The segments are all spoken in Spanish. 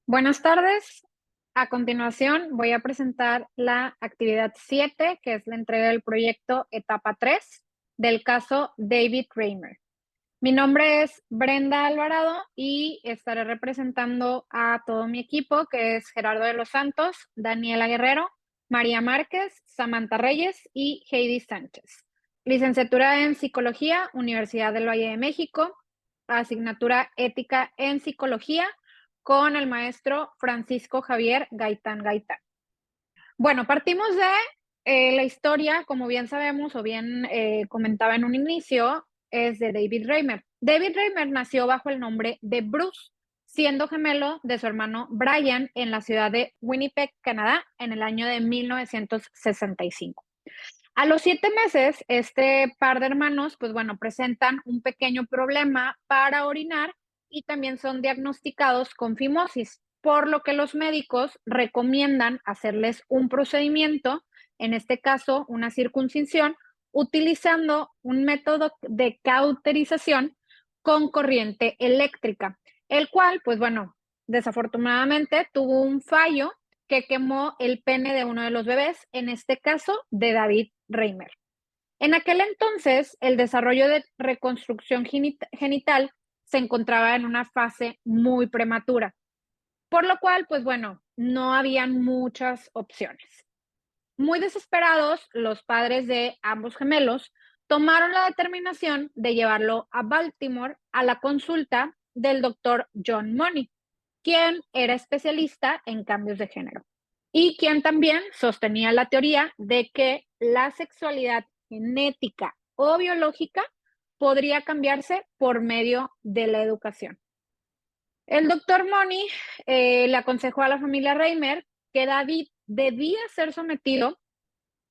Buenas tardes. A continuación voy a presentar la actividad 7, que es la entrega del proyecto etapa 3 del caso David Reimer. Mi nombre es Brenda Alvarado y estaré representando a todo mi equipo, que es Gerardo de los Santos, Daniela Guerrero, María Márquez, Samantha Reyes y Heidi Sánchez. Licenciatura en Psicología, Universidad del Valle de México, asignatura Ética en Psicología, con el maestro Francisco Javier Gaitán Gaitán. Bueno, partimos de la historia, como bien sabemos o bien comentaba en un inicio, es de David Reimer. David Reimer nació bajo el nombre de Bruce, siendo gemelo de su hermano Brian en la ciudad de Winnipeg, Canadá, en el año de 1965. A los 7 meses, este par de hermanos, pues bueno, presentan un pequeño problema para orinar y también son diagnosticados con fimosis, por lo que los médicos recomiendan hacerles un procedimiento, en este caso una circuncisión, utilizando un método de cauterización con corriente eléctrica, el cual, pues bueno, desafortunadamente tuvo un fallo que quemó el pene de uno de los bebés, en este caso de David Reimer. En aquel entonces, el desarrollo de reconstrucción genital se encontraba en una fase muy prematura, por lo cual, pues bueno, no habían muchas opciones. Muy desesperados, los padres de ambos gemelos tomaron la determinación de llevarlo a Baltimore a la consulta del doctor John Money, quien era especialista en cambios de género y quien también sostenía la teoría de que la sexualidad genética o biológica podría cambiarse por medio de la educación. El doctor Money le aconsejó a la familia Reimer que David debía ser sometido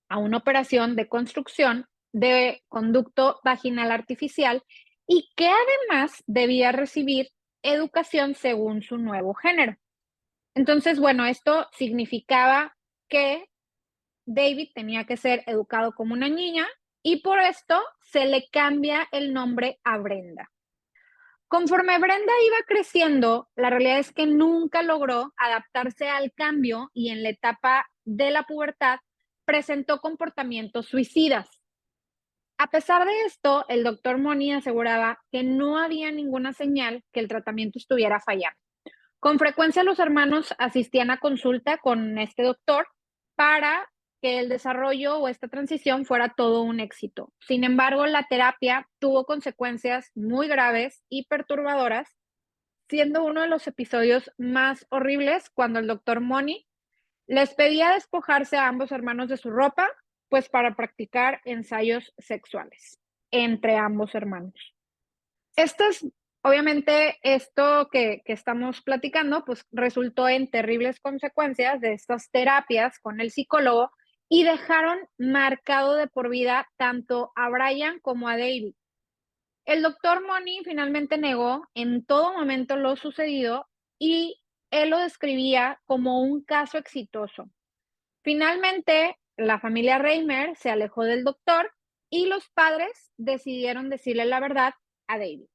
a una operación de construcción de conducto vaginal artificial y que además debía recibir educación según su nuevo género. Entonces, bueno, esto significaba que David tenía que ser educado como una niña y por esto se le cambia el nombre a Brenda. Conforme Brenda iba creciendo, la realidad es que nunca logró adaptarse al cambio y en la etapa de la pubertad presentó comportamientos suicidas. A pesar de esto, el doctor Money aseguraba que no había ninguna señal que el tratamiento estuviera fallando. Con frecuencia los hermanos asistían a consulta con este doctor para que el desarrollo o esta transición fuera todo un éxito. Sin embargo, la terapia tuvo consecuencias muy graves y perturbadoras, siendo uno de los episodios más horribles cuando el doctor Money les pedía despojarse a ambos hermanos de su ropa, pues para practicar ensayos sexuales entre ambos hermanos. Estas, obviamente, esto que estamos platicando, pues resultó en terribles consecuencias de estas terapias con el psicólogo y dejaron marcado de por vida tanto a Brian como a David. El doctor Money finalmente negó en todo momento lo sucedido y él lo describía como un caso exitoso. Finalmente, la familia Reimer se alejó del doctor y los padres decidieron decirle la verdad a David.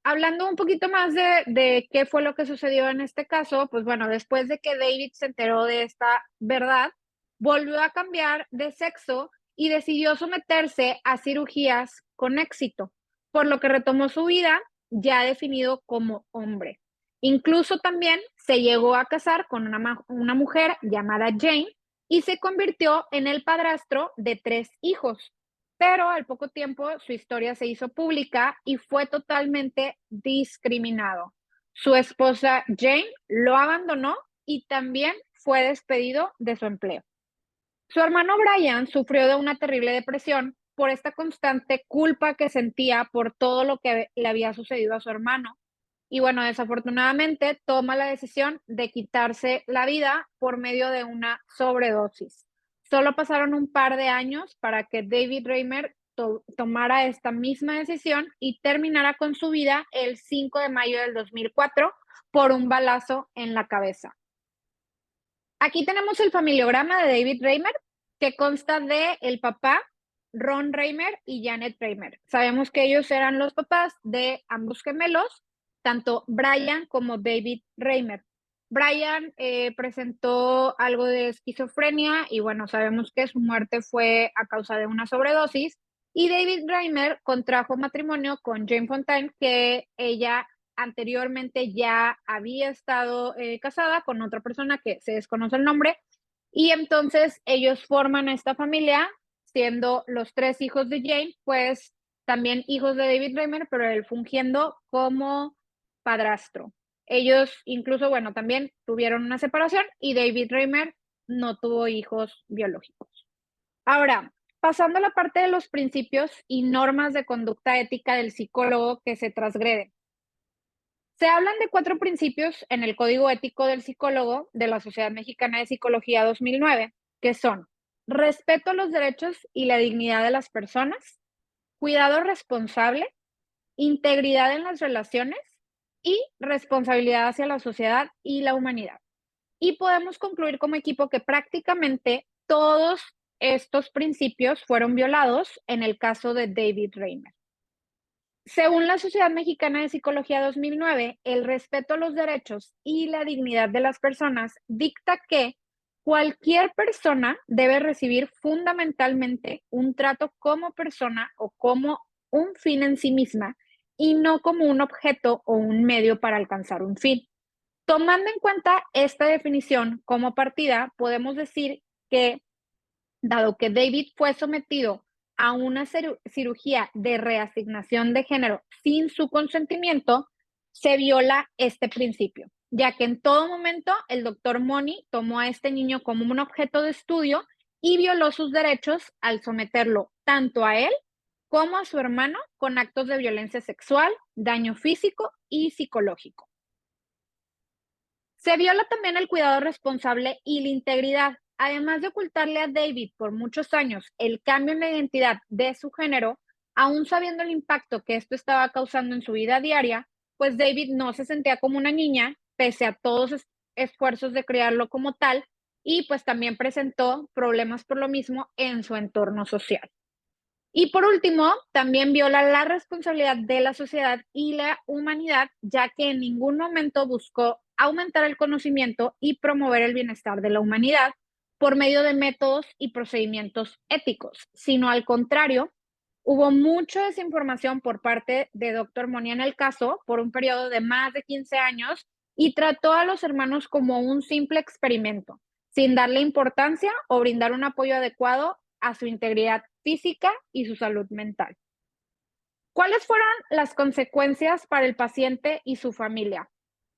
Hablando un poquito más de qué fue lo que sucedió en este caso, pues bueno, después de que David se enteró de esta verdad, volvió a cambiar de sexo y decidió someterse a cirugías con éxito, por lo que retomó su vida ya definido como hombre. Incluso también se llegó a casar con una mujer llamada Jane y se convirtió en el padrastro de 3 hijos, pero al poco tiempo su historia se hizo pública y fue totalmente discriminado. Su esposa Jane lo abandonó y también fue despedido de su empleo. Su hermano Brian sufrió de una terrible depresión por esta constante culpa que sentía por todo lo que le había sucedido a su hermano. Y bueno, desafortunadamente toma la decisión de quitarse la vida por medio de una sobredosis. Solo pasaron un par de años para que David Reimer tomara esta misma decisión y terminara con su vida el 5 de mayo del 2004 por un balazo en la cabeza. Aquí tenemos el familiograma de David Reimer, que consta de el papá, Ron Reimer y Janet Reimer. Sabemos que ellos eran los papás de ambos gemelos, tanto Brian como David Reimer. Brian presentó algo de esquizofrenia y bueno, sabemos que su muerte fue a causa de una sobredosis. Y David Reimer contrajo matrimonio con Jane Fontaine, que ella anteriormente ya había estado casada con otra persona que se desconoce el nombre. Y entonces ellos forman esta familia, siendo los tres hijos de Jane, pues también hijos de David Reimer, pero él fungiendo como padrastro. Ellos incluso, bueno, también tuvieron una separación y David Reimer no tuvo hijos biológicos. Ahora, pasando a la parte de los principios y normas de conducta ética del psicólogo que se transgreden. Se hablan de 4 principios en el Código Ético del Psicólogo de la Sociedad Mexicana de Psicología 2009, que son respeto a los derechos y la dignidad de las personas, cuidado responsable, integridad en las relaciones y responsabilidad hacia la sociedad y la humanidad. Y podemos concluir como equipo que prácticamente todos estos principios fueron violados en el caso de David Reimer. Según la Sociedad Mexicana de Psicología 2009, el respeto a los derechos y la dignidad de las personas dicta que cualquier persona debe recibir fundamentalmente un trato como persona o como un fin en sí misma y no como un objeto o un medio para alcanzar un fin. Tomando en cuenta esta definición como partida, podemos decir que, dado que David fue sometido a una cirugía de reasignación de género sin su consentimiento, se viola este principio, ya que en todo momento el doctor Money tomó a este niño como un objeto de estudio y violó sus derechos al someterlo tanto a él como a su hermano con actos de violencia sexual, daño físico y psicológico. Se viola también el cuidado responsable y la integridad. Además de ocultarle a David por muchos años el cambio en la identidad de su género, aún sabiendo el impacto que esto estaba causando en su vida diaria, pues David no se sentía como una niña, pese a todos los esfuerzos de criarlo como tal, y pues también presentó problemas por lo mismo en su entorno social. Y por último, también viola la responsabilidad de la sociedad y la humanidad, ya que en ningún momento buscó aumentar el conocimiento y promover el bienestar de la humanidad por medio de métodos y procedimientos éticos, sino al contrario, hubo mucha desinformación por parte de Dr. Money en el caso por un periodo de más de 15 años y trató a los hermanos como un simple experimento, sin darle importancia o brindar un apoyo adecuado a su integridad física y su salud mental. ¿Cuáles fueron las consecuencias para el paciente y su familia?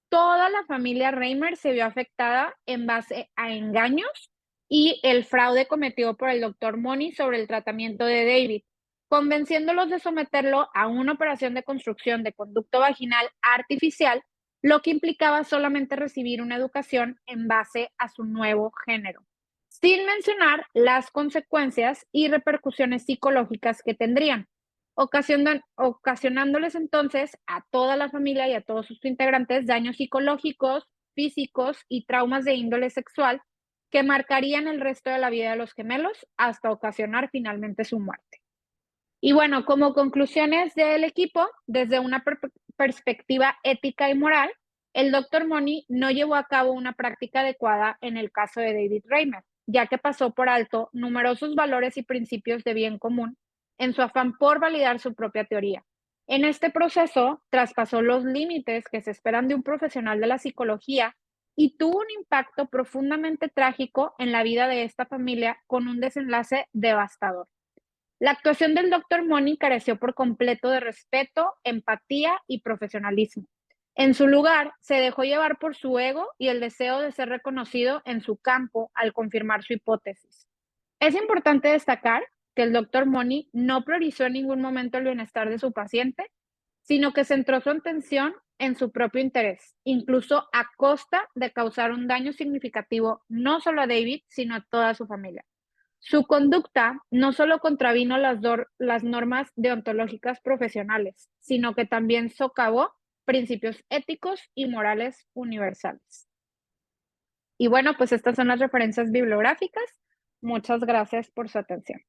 Toda la familia Reimer se vio afectada en base a engaños y el fraude cometido por el doctor Money sobre el tratamiento de David, convenciéndolos de someterlo a una operación de construcción de conducto vaginal artificial, lo que implicaba solamente recibir una educación en base a su nuevo género, sin mencionar las consecuencias y repercusiones psicológicas que tendrían, ocasionándoles entonces a toda la familia y a todos sus integrantes daños psicológicos, físicos y traumas de índole sexual que marcarían el resto de la vida de los gemelos hasta ocasionar finalmente su muerte. Y bueno, como conclusiones del equipo, desde una perspectiva ética y moral, el Dr. Money no llevó a cabo una práctica adecuada en el caso de David Reimer, ya que pasó por alto numerosos valores y principios de bien común en su afán por validar su propia teoría. En este proceso, traspasó los límites que se esperan de un profesional de la psicología y tuvo un impacto profundamente trágico en la vida de esta familia con un desenlace devastador. La actuación del Dr. Money careció por completo de respeto, empatía y profesionalismo. En su lugar, se dejó llevar por su ego y el deseo de ser reconocido en su campo al confirmar su hipótesis. Es importante destacar que el Dr. Money no priorizó en ningún momento el bienestar de su paciente, sino que centró su atención en su propio interés, incluso a costa de causar un daño significativo no solo a David, sino a toda su familia. Su conducta no solo contravino las normas deontológicas profesionales, sino que también socavó principios éticos y morales universales. Y bueno, pues estas son las referencias bibliográficas. Muchas gracias por su atención.